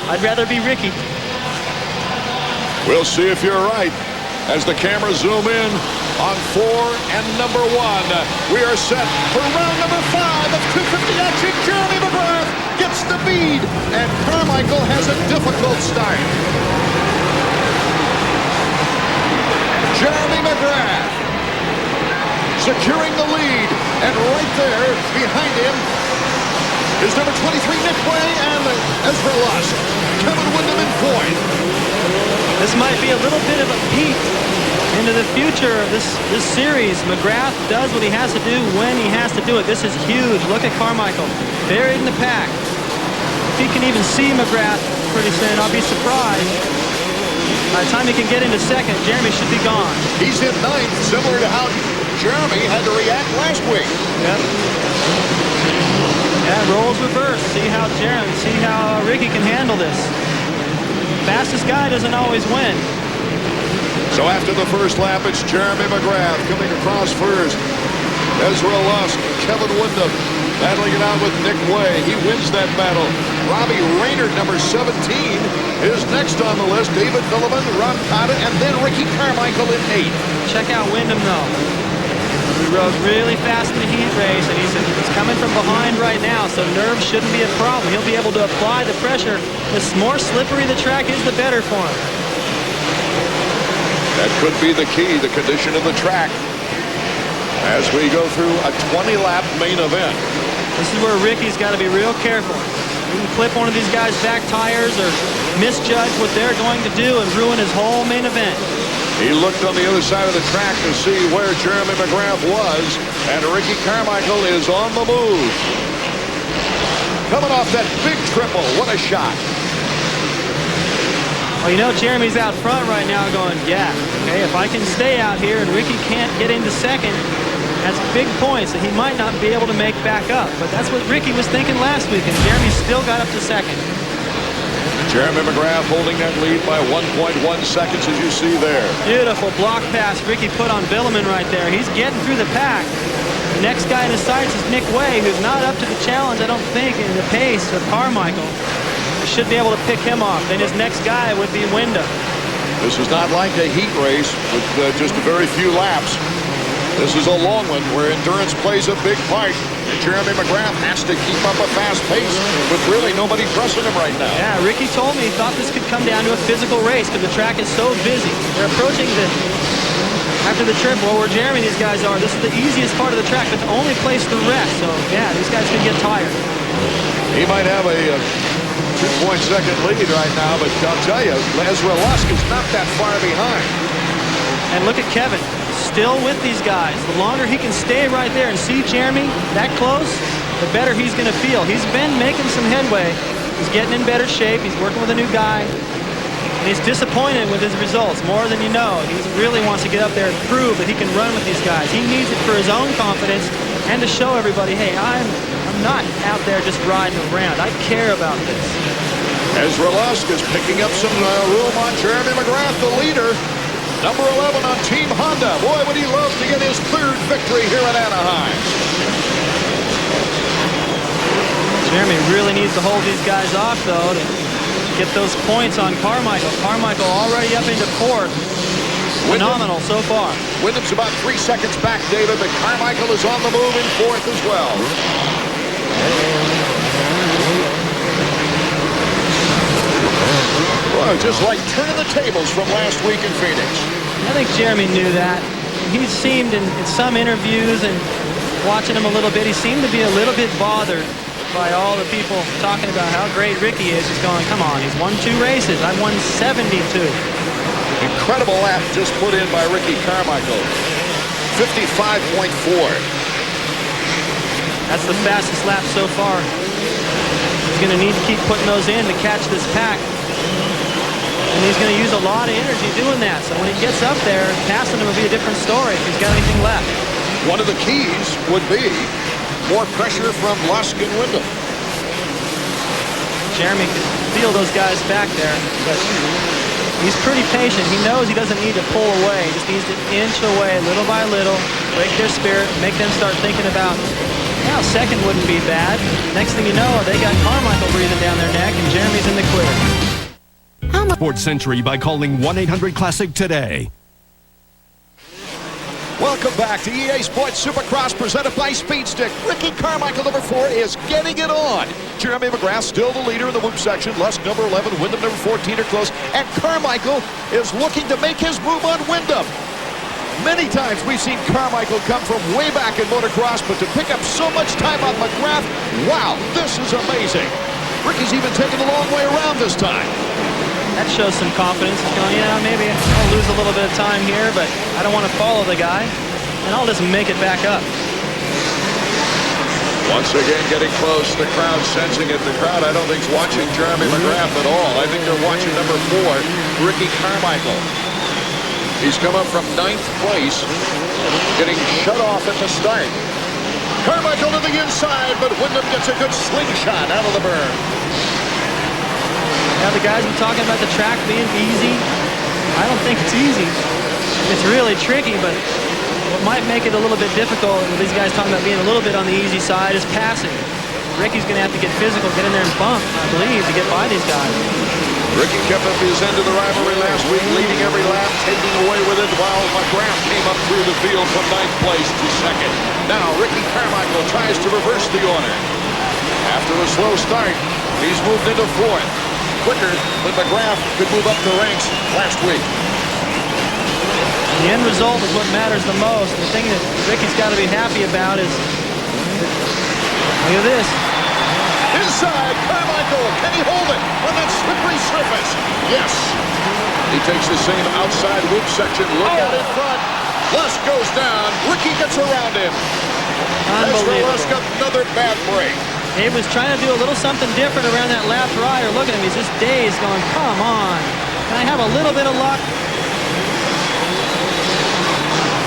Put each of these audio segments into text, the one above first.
I'd rather be Ricky. We'll see if you're right as the cameras zoom in on 4 and number 1. We are set for round number 5 of 250 action. Jeremy McGrath gets the lead, and Carmichael has a difficult start. Jeremy McGrath securing the lead, and right there behind him is number 23 Nick Way and Ezra Lusk. Kevin Windham in fourth. This might be a little bit of a peek into the future of this series. McGrath does what he has to do when he has to do it. This is huge. Look at Carmichael, buried in the pack. If he can even see McGrath pretty soon, I'll be surprised. By the time he can get into second, Jeremy should be gone. He's in ninth, similar to how Jeremy had to react last week. Yep. Yeah, roles reverse. See how Ricky can handle this. Fastest guy doesn't always win. So after the first lap, it's Jeremy McGrath coming across first. Ezra Lusk, Kevin Windham battling it out with Nick Way. He wins that battle. Robbie Raynard, number 17, is next on the list. David Villeman, Ron Cotta, and then Ricky Carmichael in 8th. Check out Windham, though. He rode really fast in the heat race, and he's coming from behind right now, so nerves shouldn't be a problem. He'll be able to apply the pressure. The more slippery the track is, the better for him. That could be the key, the condition of the track, as we go through a 20-lap main event. This is where Ricky's got to be real careful. He can clip one of these guys' back tires or misjudge what they're going to do and ruin his whole main event. He looked on the other side of the track to see where Jeremy McGrath was, and Ricky Carmichael is on the move. Coming off that big triple, what a shot. Well, you know Jeremy's out front right now going, yeah, okay, if I can stay out here and Ricky can't get into second, that's big points that he might not be able to make back up. But that's what Ricky was thinking last week, and Jeremy still got up to second. Jeremy McGrath holding that lead by 1.1 seconds, as you see there. Beautiful block pass Ricky put on Villeman right there. He's getting through the pack. The next guy in his sights is Nick Way, who's not up to the challenge, I don't think, in the pace of Carmichael. He should be able to pick him off. Then his next guy would be Windham. This is not like a heat race with just a very few laps. This is a long one where endurance plays a big part. And Jeremy McGrath has to keep up a fast pace with really nobody pressing him right now. Yeah, Ricky told me he thought this could come down to a physical race because the track is so busy. They're approaching after the triple where Jeremy and these guys are. This is the easiest part of the track, but the only place to rest. So, yeah, these guys can get tired. He might have a 2-point-second lead right now, but I'll tell you, Ezra Lusk is not that far behind. And look at Kevin. Still with these guys. The longer he can stay right there and see Jeremy that close, the better he's going to feel. He's been making some headway. He's getting in better shape. He's working with a new guy. And he's disappointed with his results more than you know. He really wants to get up there and prove that he can run with these guys. He needs it for his own confidence and to show everybody, hey, I'm not out there just riding around. I care about this. Ezra Lusk is picking up some room on Jeremy McGrath, the leader. Number 11 on Team Honda. Boy, would he love to get his third victory here at Anaheim. Jeremy really needs to hold these guys off, though, to get those points on Carmichael. Carmichael already up into fourth. Phenomenal so far. Windham's about 3 seconds back, David, but Carmichael is on the move in fourth as well. Well, just like turning the tables from last week in Phoenix. I think Jeremy knew that. He seemed in some interviews and watching him a little bit, he seemed to be a little bit bothered by all the people talking about how great Ricky is. He's going, come on, he's won 2 races. I've won 72. Incredible lap just put in by Ricky Carmichael. 55.4. That's the fastest lap so far. He's going to need to keep putting those in to catch this pack. And he's going to use a lot of energy doing that. So when he gets up there, passing him will be a different story if he's got anything left. One of the keys would be more pressure from Lusk and Windham. Jeremy can feel those guys back there, but he's pretty patient. He knows he doesn't need to pull away. He just needs to inch away little by little, break their spirit, make them start thinking about, well, second wouldn't be bad. Next thing you know, they got Carmichael breathing down their neck, and Jeremy's in the clear. Sports Century by calling 1-800-CLASSIC today. Welcome back to EA Sports Supercross presented by Speed Stick. Ricky Carmichael, number 4, is getting it on. Jeremy McGrath still the leader in the whoop section. Lusk, number 11, Wyndham, number 14 are close. And Carmichael is looking to make his move on Wyndham. Many times we've seen Carmichael come from way back in motocross, but to pick up so much time on McGrath, wow, this is amazing. Ricky's even taken a long way around this time. That shows some confidence. He's going, yeah, maybe I'll lose a little bit of time here, but I don't want to follow the guy, and I'll just make it back up. Once again, getting close. The crowd sensing it. The crowd, I don't think, is watching Jeremy McGrath at all. I think they're watching number 4, Ricky Carmichael. He's come up from 9th place, getting shut off at the start. Carmichael to the inside, but Wyndham gets a good slingshot out of the berm. Now the guys been talking about the track being easy. I don't think it's easy. It's really tricky, but what might make it a little bit difficult, and these guys talking about being a little bit on the easy side, is passing. Ricky's going to have to get physical, get in there and bump, I believe, to get by these guys. Ricky kept up his end of the rivalry last week, leading every lap, taking away with it, while McGrath came up through the field from 9th place to 2nd. Now Ricky Carmichael tries to reverse the order. After a slow start, he's moved into 4th. Quicker than McGrath could move up the ranks last week. The end result is what matters the most. The thing that Ricky's got to be happy about is, look at this. Inside, Carmichael, can he hold it on that slippery surface? Yes. He takes the same outside whoop section. Look at it in front. Lusk goes down. Ricky gets around him. Unbelievable. Lusk got another bad break. He was trying to do a little something different around that left rider. Look at him. He's just dazed going, come on. Can I have a little bit of luck?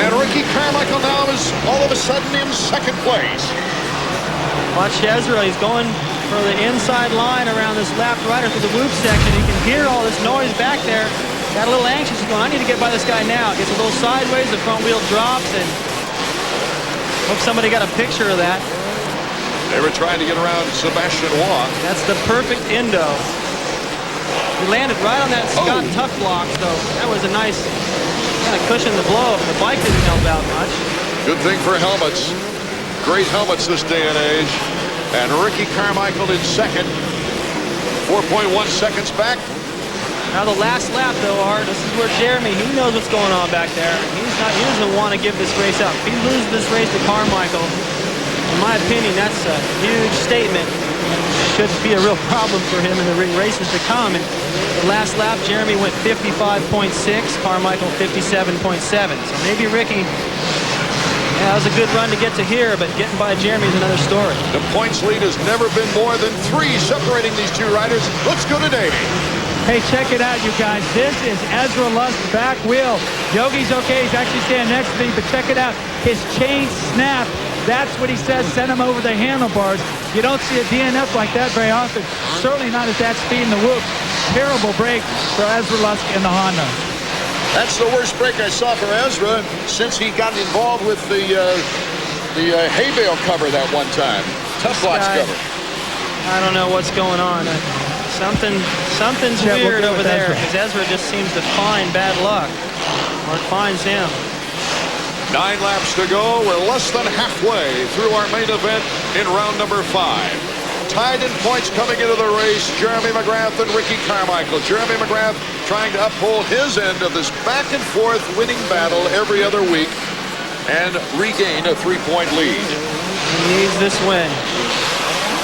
And Ricky Carmichael now is all of a sudden in 2nd place. Watch Ezra. He's going for the inside line around this left rider through the whoop section. You can hear all this noise back there. Got a little anxious. He's going, I need to get by this guy now. Gets a little sideways. The front wheel drops. And hope somebody got a picture of that. They were trying to get around Sebastian Waugh. That's the perfect endo. He landed right on that Scott Tuck block, so that was a nice kind of cushion the blow. The bike didn't help out much. Good thing for helmets. Great helmets this day and age. And Ricky Carmichael in 2nd. 4.1 seconds back. Now the last lap, though, Art, this is where Jeremy, he knows what's going on back there. He doesn't want to give this race up. If he loses this race to Carmichael, in my opinion, that's a huge statement. Should be a real problem for him in the races to come. And the last lap, Jeremy went 55.6, Carmichael 57.7. So maybe Ricky, that was a good run to get to here, but getting by Jeremy is another story. The points lead has never been more than 3 separating these two riders. Let's go to Davey. Hey, check it out, you guys. This is Ezra Lusk's back wheel. Yogi's okay. He's actually standing next to me, but check it out. His chain snapped. That's what he says sent him over the handlebars. You don't see a DNF like that very often. Certainly not at that speed in the whoop. Terrible break for Ezra Lusk in the Honda. That's the worst break I saw for Ezra since he got involved with the hay bale cover that one time. Tough box cover. I don't know what's going on. Something's weird over there because Ezra just seems to find bad luck, or it finds him. 9 laps to go. We're less than halfway through our main event in round number 5. Tied in points coming into the race, Jeremy McGrath and Ricky Carmichael. Jeremy McGrath trying to uphold his end of this back and forth winning battle every other week and regain a 3-point lead. He needs this win.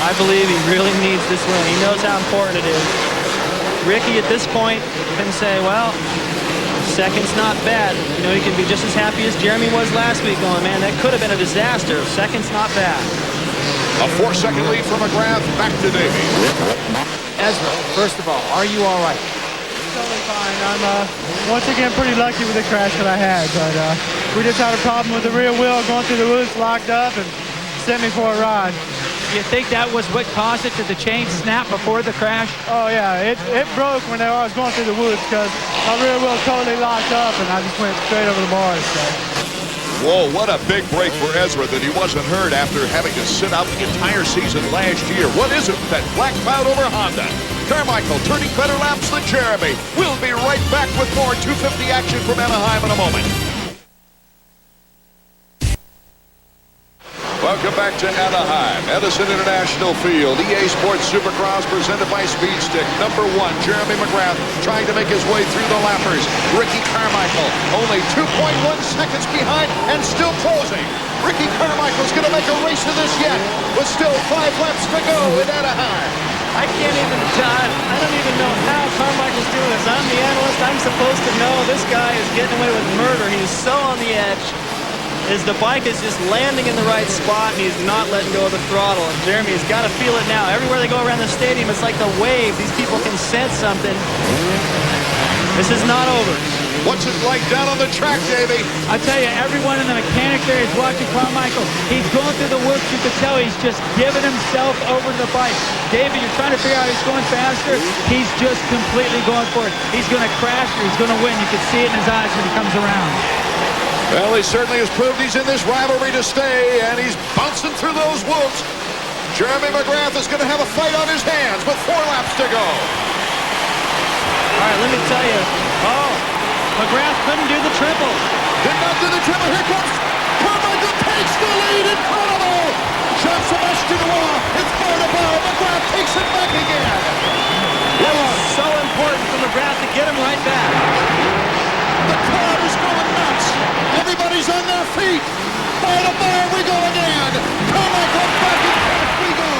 I believe he really needs this win. He knows how important it is. Ricky at this point can say, well, 2nd's not bad. You know, he can be just as happy as Jeremy was last week going, man, that could have been a disaster. 2nd's not bad. A 4-second lead for McGrath. Back to Davey. Ezra, first of all, are you all right? Totally fine. I'm once again pretty lucky with the crash that I had, but we just had a problem with the rear wheel going through the woods, locked up, and sent me for a ride. You think that was what caused it? Did the chain snap before the crash? Oh yeah, it broke when I was going through the woods because my rear wheel totally locked up, and I just went straight over the bars. So. Whoa, what a big break for Ezra that he wasn't hurt after having to sit out the entire season last year. What is it, that black cloud over Honda? Carmichael turning better laps than Jeremy. We'll be right back with more 250 action from Anaheim in a moment. Welcome back to Anaheim, Edison International Field. EA Sports Supercross presented by Speedstick. Number 1, Jeremy McGrath trying to make his way through the lappers. Ricky Carmichael only 2.1 seconds behind and still closing. Ricky Carmichael's going to make a race of this yet, with still 5 laps to go in Anaheim. I don't even know how Carmichael's doing this. I'm the analyst. I'm supposed to know this guy is getting away with murder. He's so on the edge. The bike is just landing in the right spot, and he's not letting go of the throttle. And Jeremy has got to feel it now. Everywhere they go around the stadium, it's like the wave. These people can sense something. This is not over. What's it like down on the track, Davey? I tell you, everyone in the mechanic there is watching Carmichael. He's going through the whoops. You can tell he's just giving himself over to the bike. David, you're trying to figure out he's going faster. He's just completely going for it. He's going to crash or he's going to win. You can see it in his eyes when he comes around. Well, he certainly has proved he's in this rivalry to stay, and he's bouncing through those whoops. Jeremy McGrath is going to have a fight on his hands with 4 laps to go. All right, let me tell you. Oh, McGrath couldn't do the triple. Did not do the triple. Here comes Carmichael, takes the lead. Incredible. Jean-Sebastian Roy. It's bar to bar. McGrath takes it back again. That was so important for McGrath to get him right back. The crowd is going nuts. Everybody's on their feet. Bar to bar we go again. Carmichael back and forth we go.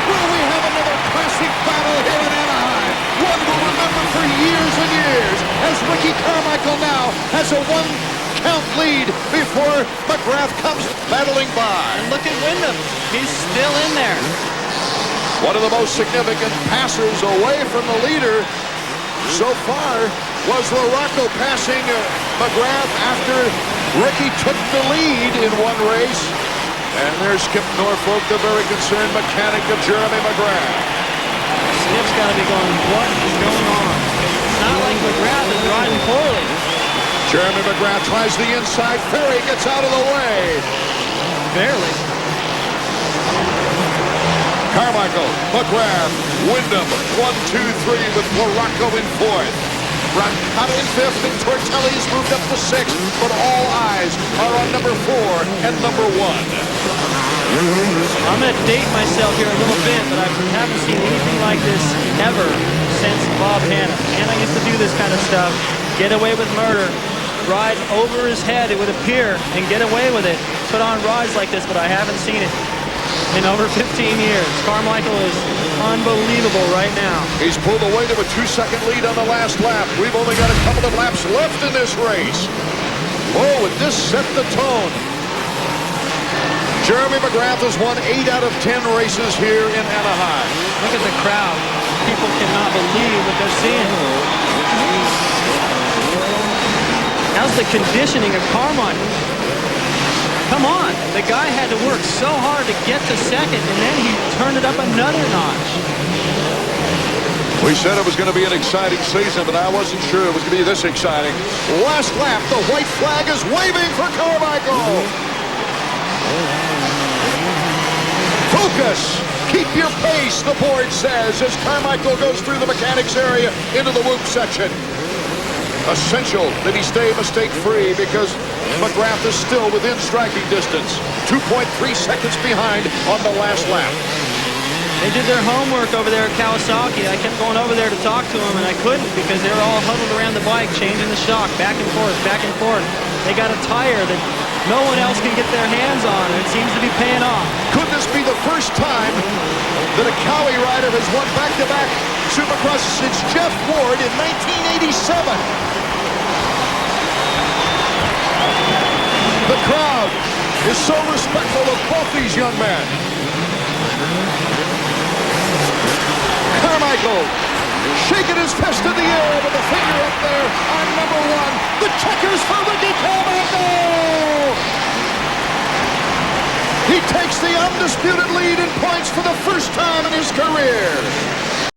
Will we have another classic battle here in Anaheim? One we'll remember for years and years, as Ricky Carmichael now has a 1-count lead before McGrath comes battling by. And look at Wyndham. He's still in there. One of the most significant passers away from the leader so far was LaRocco passing McGrath after Ricky took the lead in one race. And there's Skip Norfolk, the very concerned mechanic of Jeremy McGrath. Skip's got to be going, what is going on? It's not like McGrath is riding poorly. Jeremy McGrath tries the inside. Ferry gets out of the way. Barely. Carmichael, McGrath, Wyndham, 1, 2, 3 with LaRocco in 4th. Brancata in 5th, and Tortelli has moved up to 6th, but all eyes are on number 4 and number 1. I'm going to date myself here a little bit, but I haven't seen anything like this ever since Bob Hanna. Hanna used to do this kind of stuff, get away with murder, ride over his head, it would appear, and get away with it. Put on rides like this, but I haven't seen it in over 15 years. Carmichael is unbelievable right now. He's pulled away to a 2-second lead on the last lap. We've only got a couple of laps left in this race. Oh, and this set the tone. Jeremy McGrath has won 8 out of 10 races here in Anaheim. Look at the crowd. People cannot believe what they're seeing. How's the conditioning of Carmichael? Come on. The guy had to work so hard to get to second, and then he turned it up another notch. We said it was going to be an exciting season, but I wasn't sure it was going to be this exciting. Last lap, the white flag is waving for Carmichael. Focus! Keep your pace, the board says, as Carmichael goes through the mechanics area into the whoop section. Essential that he stay mistake-free because McGrath is still within striking distance. 2.3 seconds behind on the last lap. They did their homework over there at Kawasaki. I kept going over there to talk to them, and I couldn't because they were all huddled around the bike, changing the shock, back and forth, back and forth. They got a tire that no one else can get their hands on, and it seems to be paying off. Could this be the first time that a Cowie rider has won back-to-back Supercrosses since Jeff Ward in 1987? The crowd is so respectful of both these young men. Carmichael shaking his fist in the air with a finger up there on number 1. The checkers for Ricky Carmichael. He takes the undisputed lead in points for the first time in his career.